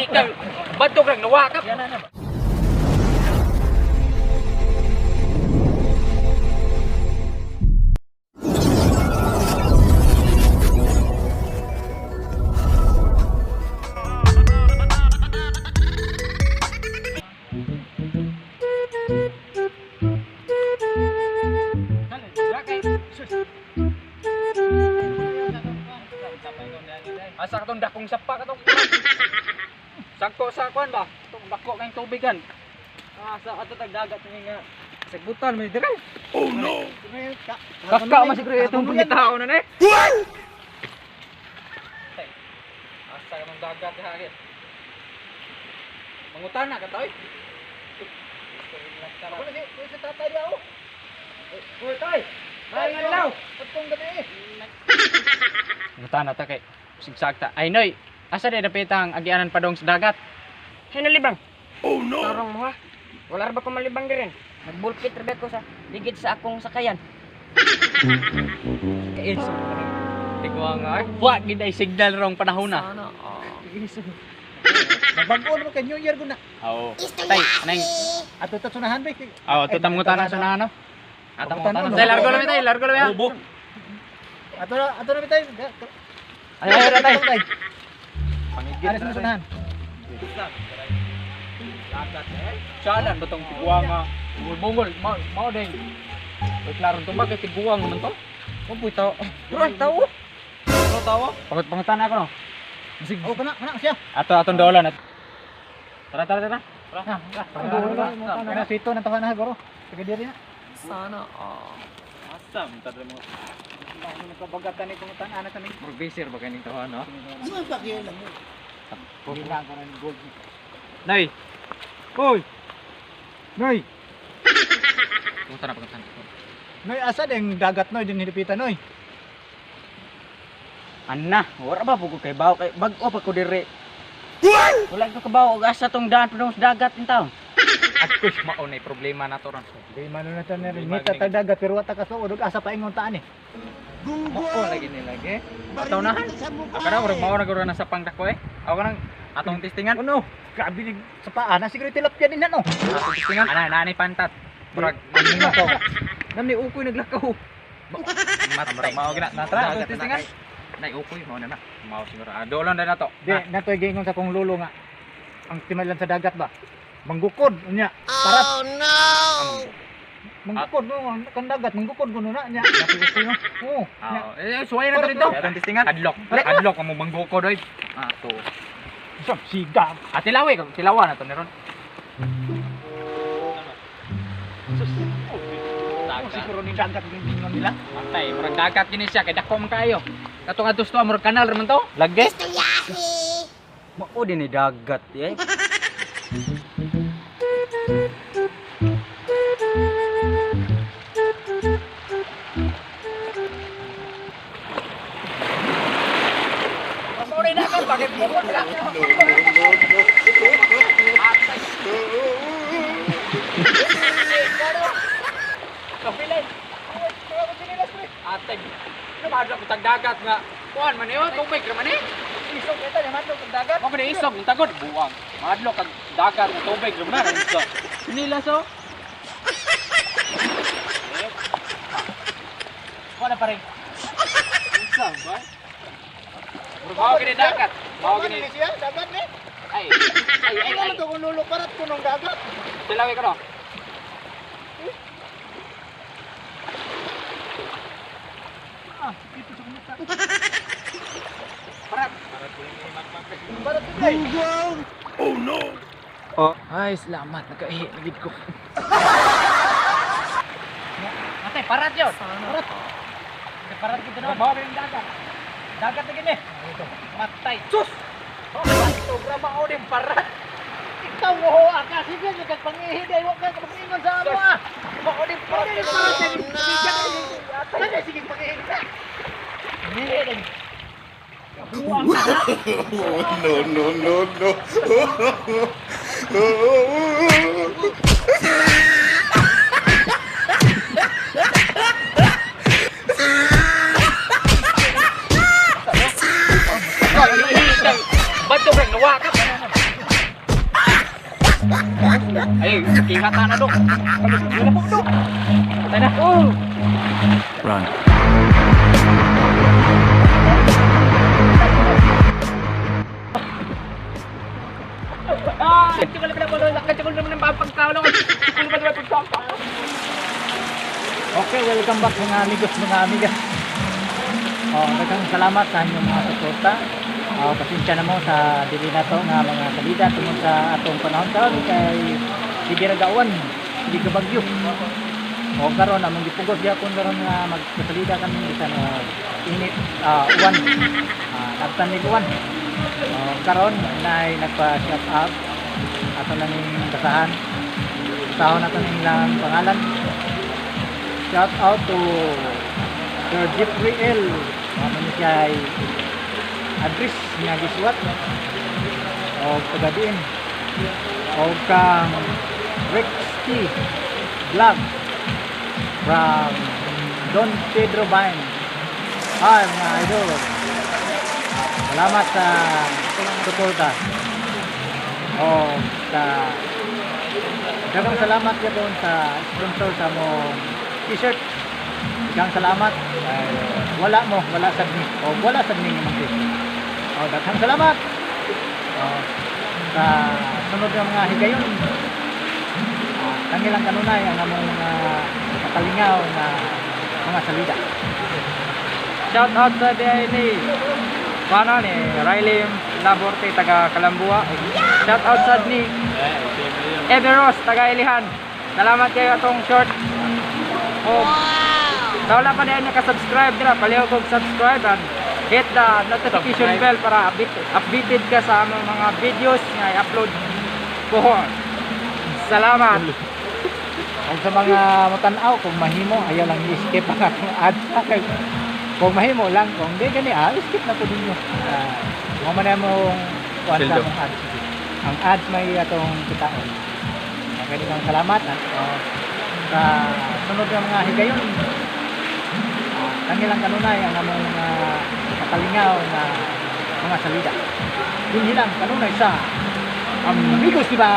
kang batok lang nawakap. Asa katong dakong sapa katong sakto sa kuan ba? Itong dako kayong tubigan. Asa ato tagdagat ni nga sagbutan may dire. Oh no. Kaka man siguro itong pangitao na ni. Asa katong dagat ha hagit. Mangutana ka toy. Ako lagi, sa tatay daw. Oy toy. Ay daw. Atong gabi. Mangutana ta kay sigsag ta. Ay noy. Asa di napitang agianan pa dong sa dagat? Hinalibang. Oh no! Tarong mo ha. Wala ba ko malibang din? Nagbulkit rin ko sa ligid sa akong sakayan. Kain sa tigwa nga. Wa gid ay signal rong panahon na. Sana. Nabagoon mo kay New Year guna. Oo. Tay, nang Ato ta sunahan ba? ato tamutan na sa nano. Tamutan na. Tay largo lang tay, largo lang. Bubo. Ato na bitay. Ay ay tay. Pangigit na sunahan. Dagat eh. Sana batong tiguang nga. Bungol, mao ding. Oy klaro to bakit tiguang man to? Oy tao. Bro, tao. Ano tawo? Pangutan ako no. Bisig. Oh kana siya. Atong dolan at. Tara. Kana sito na tahan na goro. Sige diri na. Sana. Asam tadre mo. Ano nagpabagatan ni kungutan anak kani. Professor ba kaning tawo no? Ano ba kaya lang mo? Pagila ka ng gold. Nay. Hoy. Noy, Pangutan na. noy asa deng dagat noy din hilipitan noy. Anna, wala ba pugo kay bawo kay bag-o pa ko dire. Wala ko kabaw og asa tong daan padung sa dagat in taon. Akus mao nay problema na to ron. Di man na tan ni mita ta dagat pero wata ka suod og asa paingon taan ni. Ako lagi nilagi. Patawnahan. Akara murag mao na guro na sa pangdako eh. Ako nang atong testingan. Ano? Grabe ni sa paa na siguro tilapia din na no. Atong testingan. Ana pantat. Murag Ano to? Nami ukoy naglakaw. Matay mao gina. Natra atong testingan. Nay ukoy mao na. Mao siguro. Dolon na to. Di natoy gingon sa kong lulo nga. Ang timalan sa dagat ba? Manggukod unya. Parat. Oh no. Manggukod no kan dagat manggukod kuno na nya. Napukoy no. Oo. Suway na to dito. Atong testingan. Adlok mo manggukod oy. To. Isang siga. Tilawi ko. Tilawan na to ni ron. Ako siguro ni dagat gingon nila. Matay, murag dagat kini siya kay dako man kayo. Katong adtos to murag kanal man to. Lagi. Mao din ni dagat eh. Sorry na ka bakit mo lang. Kapilay. Ateg. Ano madlo ko tagdagat nga. Kuan man yo, tubig ra man eh. Isog kita ni madlo sa dagat. Mo kani isog, tagod buwang. Madlo kag dagat nga tubig ra man isog. Nila so. Wala pa rin. Isang ba? Mau gini dagat. Mau gini. siya dagat ni. Ay. Ano to kung lulo parat ko nung dagat? Tilawi ko no. Ito sa kumita. Parat. Parat today. Oh no! Oh, ay salamat nakaihi gid ko. Ate, parat yun. Parat. Parat kita no. Mau gini dagat. Dagat lagi nih. Matay. Sus. Programa ko din parat. Ikaw mo ho aka sige nagag pangihi day wa ka kapingon sa amo ah. Mao din parat. Sige sige pangihi. No. Batok lang nawakap. Ay, kihata na dok. Wala po dok. Patay na. Oh. Run. Ah, kacang ko lang pala. Kacang ko naman ng pagkawala ko. Kung ba naman pagkapa. Okay, welcome back mga amigos, mga amigas. Daghang salamat sa inyong mga suporta. Pasensya na mo sa dili na to nga mga salida tungod sa atong panahon karon kay Gibiragawan, hindi ka bagyo. Karon among gipugos gyapon karon nga magsalida kami bisan init uwan. Nagtan ni uwan. Karon nay nagpa-shout out ato na ning basahan. Sahon nato ning lang pangalan. Shout out to Sir Jeffrey L. Ano siya ay address nga giswat o tagadiin o kang Rex T. Vlog from Don Pedro Bain. Hi mga idol, salamat sa suporta o sa dagang salamat yapon sa sponsor sa mo t-shirt. Dagang salamat wala sa ni o wala sa ni mga t-shirt. Daghang salamat sa sunod ng mga higayon. Kangilang kanunay ang among mga katalingaw na mga salida. Shout out sa DILA. Paano ni Riley Laborte taga Kalambua. Shout out sa ni Everos taga Ilihan. Salamat kayo atong short. Sa wala pa din naka-subscribe nila, paliw kog subscribe and hit the notification bell para updated ka sa among mga videos nga i-upload ko. Salamat. Kung sa mga matanaw, kung mahimo, ayaw lang i-skip ang atong ads. Kung mahimo lang, kung di gani, skip na po ninyo. Mamana mong kuwan sa among ads. Ang ads may atong kitaon. Kaya lang salamat. Sa sunod ng mga higayon, kangilang kanunay ang among mga katalingaw na mga salida. Yun lang, kanunay sa Amigos, diba?